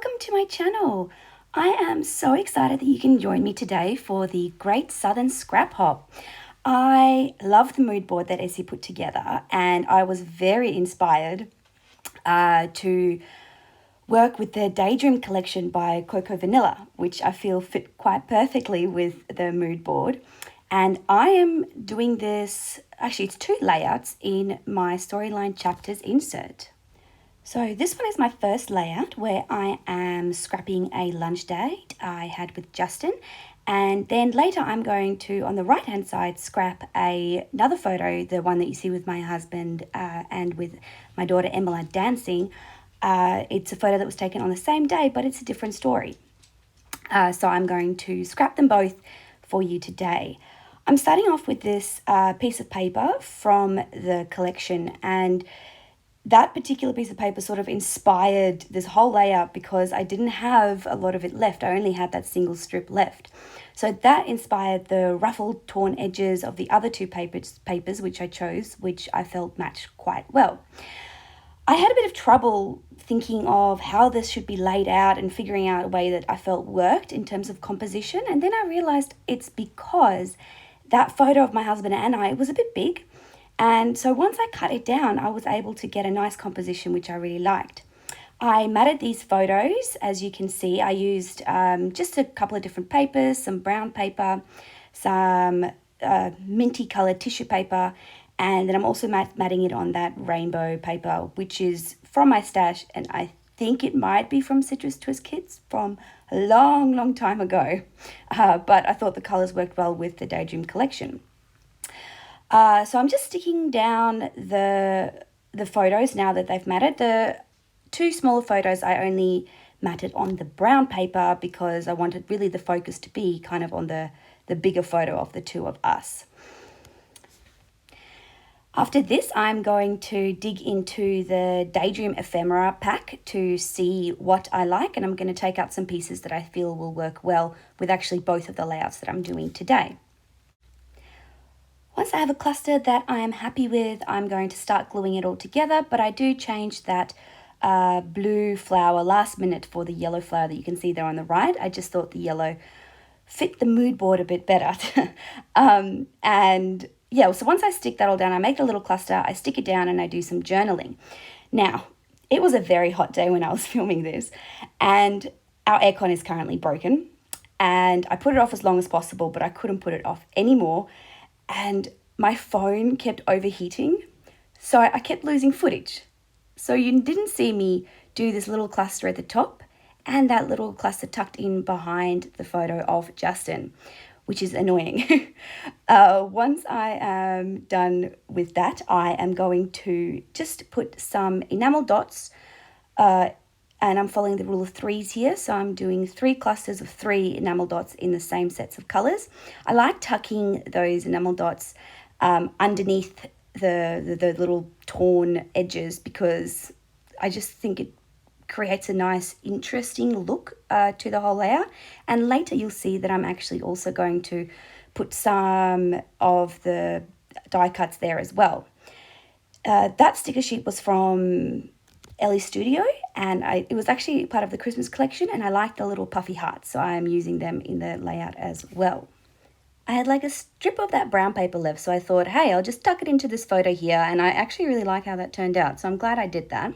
welcome to my channel. I am so excited that you can join me today for the Great Southern Scrap Hop. I love the mood board that Essie put together, and I was very inspired to work with the Daydream collection by Coco Vanilla, which I feel fit quite perfectly with the mood board. And I am doing this, actually it's 2 layouts in my Storyline Chapters insert. So this one is my first layout where I am scrapping a lunch date I had with Justin, and then later I'm going to, on the right hand side, scrap another photo, the one that you see with my husband and with my daughter Emma dancing. It's a photo that was taken on the same day, but it's a different story. So I'm going to scrap them both for you today. I'm starting off with this piece of paper from the collection, and that particular piece of paper sort of inspired this whole layout because I didn't have a lot of it left. I only had that single strip left. So that inspired the ruffled, torn edges of the other 2 papers which I chose, which I felt matched quite well. I had a bit of trouble thinking of how this should be laid out and figuring out a way that I felt worked in terms of composition. And then I realized it's because that photo of my husband and I was a bit big. And so once I cut it down, I was able to get a nice composition, which I really liked. I matted these photos. As you can see, I used just a couple of different papers, some brown paper, some minty coloured tissue paper, and then I'm also matting it on that rainbow paper, which is from my stash, and I think it might be from Citrus Twist Kits from a long, long time ago. But I thought the colours worked well with the Daydream collection. So I'm just sticking down the photos now that they've matted. The 2 smaller photos I only matted on the brown paper because I wanted really the focus to be kind of on the bigger photo of the 2 of us. After this, I'm going to dig into the Daydream ephemera pack to see what I like, and I'm going to take out some pieces that I feel will work well with actually both of the layouts that I'm doing today. Once I have a cluster that I am happy with, I'm going to start gluing it all together, but I do change that blue flower last minute for the yellow flower that you can see there on the right. I just thought the yellow fit the mood board a bit better. And yeah, so once I stick that all down, I make a little cluster, I stick it down, and I do some journaling. Now, it was a very hot day when I was filming this, and our aircon is currently broken, and I put it off as long as possible, but I couldn't put it off anymore. And my phone kept overheating, so I kept losing footage. So you didn't see me do this little cluster at the top and that little cluster tucked in behind the photo of Justin, which is annoying. Once I am done with that, I am going to just put some enamel dots, and I'm following the rule of 3s here, so I'm doing 3 clusters of 3 enamel dots in the same sets of colours. I like tucking those enamel dots underneath the little torn edges because I just think it creates a nice, interesting look to the whole layer. And later you'll see that I'm actually also going to put some of the die cuts there as well. That sticker sheet was from Ellie's Studio, and it was actually part of the Christmas collection, and I like the little puffy hearts, so I am using them in the layout as well. I had like a strip of that brown paper left, so I thought, hey, I'll just tuck it into this photo here, and I actually really like how that turned out, so I'm glad I did that.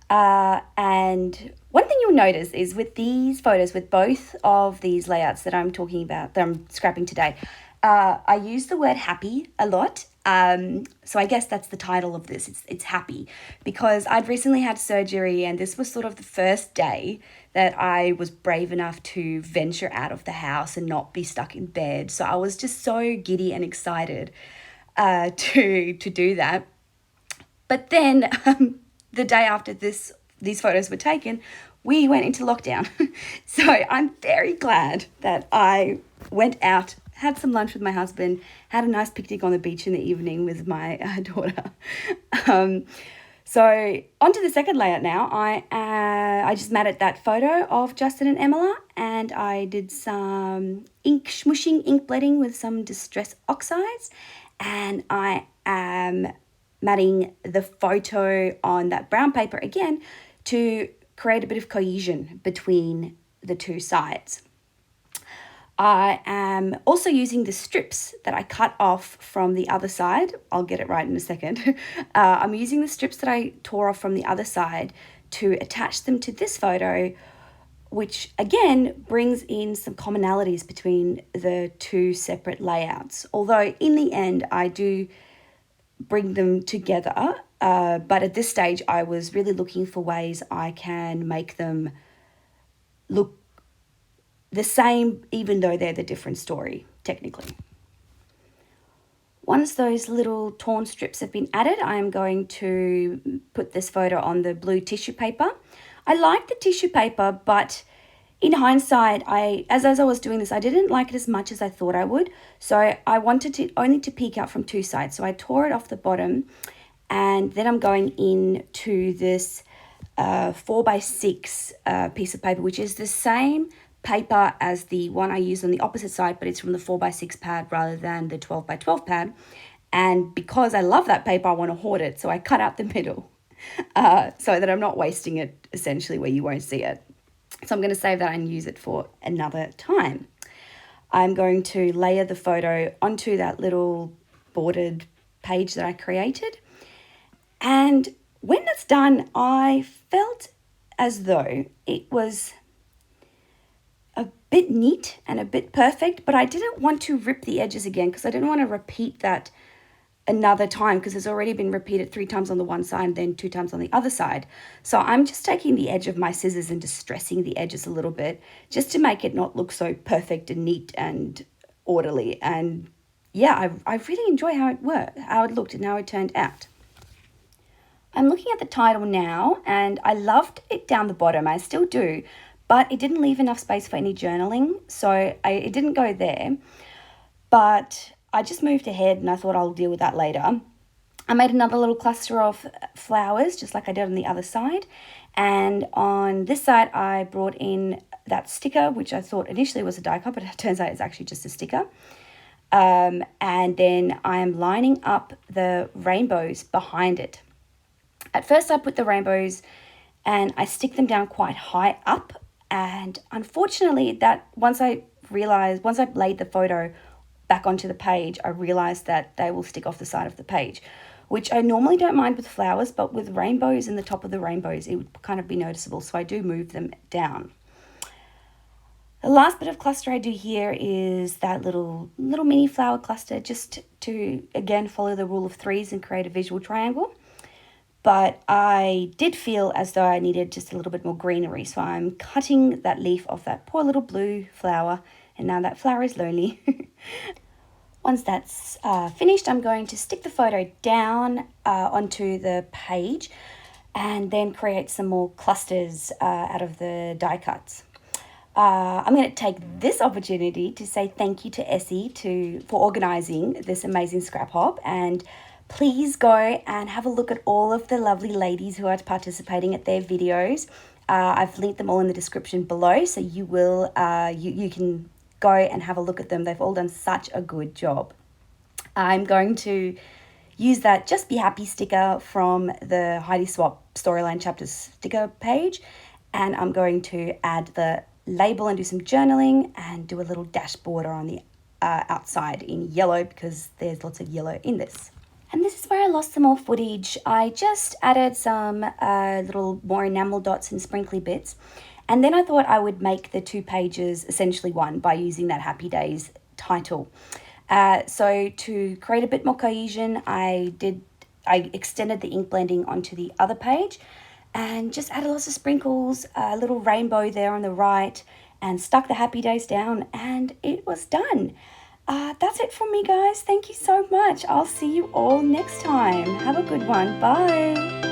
And one thing you'll notice is with these photos, with both of these layouts that I'm talking about, that I'm scrapping today, I use the word happy a lot. So I guess that's the title of this. It's happy because I'd recently had surgery, and this was sort of the first day that I was brave enough to venture out of the house and not be stuck in bed. So I was just so giddy and excited to do that. But then the day after these photos were taken, we went into lockdown. So I'm very glad that I went out, had some lunch with my husband, had a nice picnic on the beach in the evening with my daughter. So onto the second layout now. I just matted that photo of Justin and Emma, and I did some ink smushing, ink blending with some Distress Oxides, and I am matting the photo on that brown paper again to create a bit of cohesion between the two sides. I am also using the strips that I cut off from the other side. I'll get it right in a second. I'm using the strips that I tore off from the other side to attach them to this photo, which again brings in some commonalities between the two separate layouts. Although in the end, I do bring them together. But at this stage, I was really looking for ways I can make them look the same, even though they're the different story, technically. Once those little torn strips have been added, I'm going to put this photo on the blue tissue paper. I like the tissue paper, but in hindsight, as I was doing this, I didn't like it as much as I thought I would. So I wanted it only to peek out from two sides. So I tore it off the bottom, and then I'm going into this 4x6 piece of paper, which is the same paper as the one I used on the opposite side, but it's from the 4x6 pad rather than the 12x12 pad. And because I love that paper, I want to hoard it. So I cut out the middle so that I'm not wasting it essentially where you won't see it. So I'm going to save that and use it for another time. I'm going to layer the photo onto that little bordered page that I created. And when that's done, I felt as though it was a bit neat and a bit perfect, but I didn't want to rip the edges again because I didn't want to repeat that another time because it's already been repeated 3 times on the one side and then 2 times on the other side. So I'm just taking the edge of my scissors and distressing the edges a little bit just to make it not look so perfect and neat and orderly. And yeah, I really enjoy how it looked and how it turned out. I'm looking at the title now and I loved it down the bottom. I still do, but it didn't leave enough space for any journaling, so it didn't go there. But I just moved ahead and I thought I'll deal with that later. I made another little cluster of flowers, just like I did on the other side. And on this side, I brought in that sticker, which I thought initially was a die cut, but it turns out it's actually just a sticker. And then I am lining up the rainbows behind it. At first, I put the rainbows and I stick them down quite high up. And unfortunately, that once I laid the photo back onto the page, I realized that they will stick off the side of the page, which I normally don't mind with flowers, but with rainbows in the top of the rainbows, it would kind of be noticeable. So I do move them down. The last bit of cluster I do here is that little mini flower cluster, just to, again, follow the rule of 3s and create a visual triangle. But I did feel as though I needed just a little bit more greenery. So I'm cutting that leaf off that poor little blue flower. And now that flower is lonely. Once that's finished, I'm going to stick the photo down onto the page and then create some more clusters out of the die cuts. I'm going to take this opportunity to say thank you to Essie for organising this amazing scrap hop, and please go and have a look at all of the lovely ladies who are participating at their videos. I've linked them all in the description below, so you will you can go and have a look at them. They've all done such a good job. I'm going to use that Just Be Happy sticker from the Heidi Swapp Storyline Chapters sticker page, and I'm going to add the label and do some journaling and do a little dash border on the outside in yellow because there's lots of yellow in this. And this is where I lost some more footage. I just added some little more enamel dots and sprinkly bits. And then I thought I would make the 2 pages essentially one by using that Happy Days title. So to create a bit more cohesion, I extended the ink blending onto the other page and just added lots of sprinkles, a little rainbow there on the right, and stuck the Happy Days down, and it was done. That's it from me, guys. Thank you so much. I'll see you all next time. Have a good one. Bye.